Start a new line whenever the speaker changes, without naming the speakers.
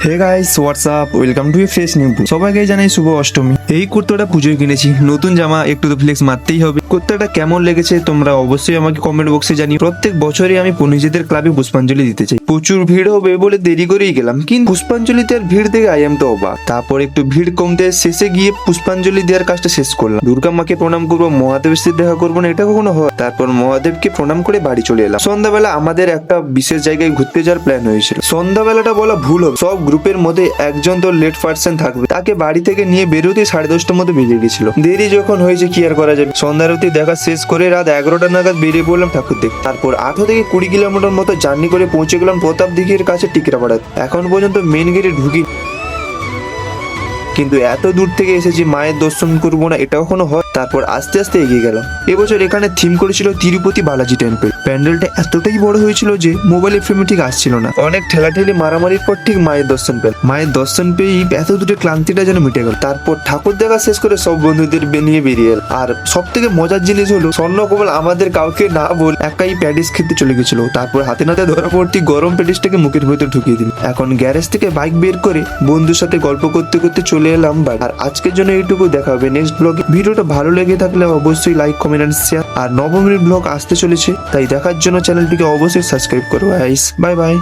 Hey guys what's up, welcome to a fresh new. সবাইকে জানাই শুভ অষ্টমী। এই কুর্তাটা পুজোয় কিনেছি, নতুন জামা, একটু তো ফ্লেক্স মারতেই হবে। কুর্তাটা কেমন লেগেছে তোমরা অবশ্যই আমাকে কমেন্ট বক্সে জানিও। প্রত্যেক বছরই আমি নিজেদের ক্লাবে পুষ্পাঞ্জলি দিতে চাই। প্রচুর ভিড় হবে বলে দেরি করেই গেলাম, কিন্তু পুষ্পাঞ্জলিতে আর ভিড় দেখে আই এম তো অবাক। তারপর একটু ভিড় কমতে শেষে গিয়ে পুষ্পাঞ্জলি দেওয়ার কাজটা শেষ করলাম। দুর্গা মাকে প্রণাম করবো, মহাদেবের সাথে দেখা করবো না, এটা কখনো হয়? তারপর মহাদেবকে প্রণাম করে বাড়ি চলে এলাম। সন্ধ্যাবেলা আমাদের একটা বিশেষ জায়গায় ঘুরতে যাওয়ার প্ল্যান হয়েছিল। সন্ধ্যাবেলাটা বলা ভুল হবে, সব গ্রুপের মধ্যে একজন তো লেট পার্সন থাকবে, তাকে বাড়ি থেকে নিয়ে বেরোতে 10:30টার মধ্যে বেরিয়ে গেছিল। দেরি যখন হয়েছে কি আর করা যাবে, সন্ধ্যারতি দেখা শেষ করে রাত 11টা নাগাদ বেরিয়ে পড়লাম ঠাকুর দেখতে। তারপর 18 থেকে 20 কিলোমিটার মতো জার্নি করে পৌঁছে গেলাম প্রতাপ দিঘির কাছে টিকরাপাড়াতে। এখন পর্যন্ত মেন গেটে ঢুকি, কিন্তু এত দূর থেকে এসেছি, মায়ের দর্শন করবো না এটা কখনো হয়? তারপর আস্তে আস্তে এগিয়ে গেলাম। এবছর এখানে থিম করেছিল তিরুপতি বালাজি টেম্পল। প্যান্ডেলটা এতটাই বড় হয়েছিল যে মোবাইলের ফ্রেমে ঠিক আসছিল না। অনেক ঠেলাঠেলি মারামারির পর ঠিক মায়ের দর্শন পেল। মায়ের দর্শন পেয়েই এত দূরে ক্লান্তিটা যেন মিটে গেল। তারপর ঠাকুর দেখা শেষ করে সব বন্ধুদের নিয়ে বেরিয়ে এল। আর সব থেকে মজার জিনিস হলো স্বর্ণকমল আমাদের কাউকে না বল একাই প্যাটিস খেতে চলে গেছিল। তারপর হাতে নাতে ধরা পড়তি গরম প্যাটিসটাকে মুখের ভেতর ঢুকিয়ে দিল। এখন গ্যারেজ থেকে বাইক বের করে বন্ধুর সাথে গল্প করতে করতে চলে এলাম বাড়ি। আর আজকের জন্য এইটুকু, দেখা হবে নেক্সট ব্লগে। ভিডিওটা ভালো লেগে থাকলে অবশ্যই লাইক, কমেন্ট এন্ড শেয়ার। আর নবমীর ব্লগ আসতে চলেছে, তাই দেখার জন্য চ্যানেলটিকে অবশ্যই সাবস্ক্রাইব করো গাইস। Bye bye.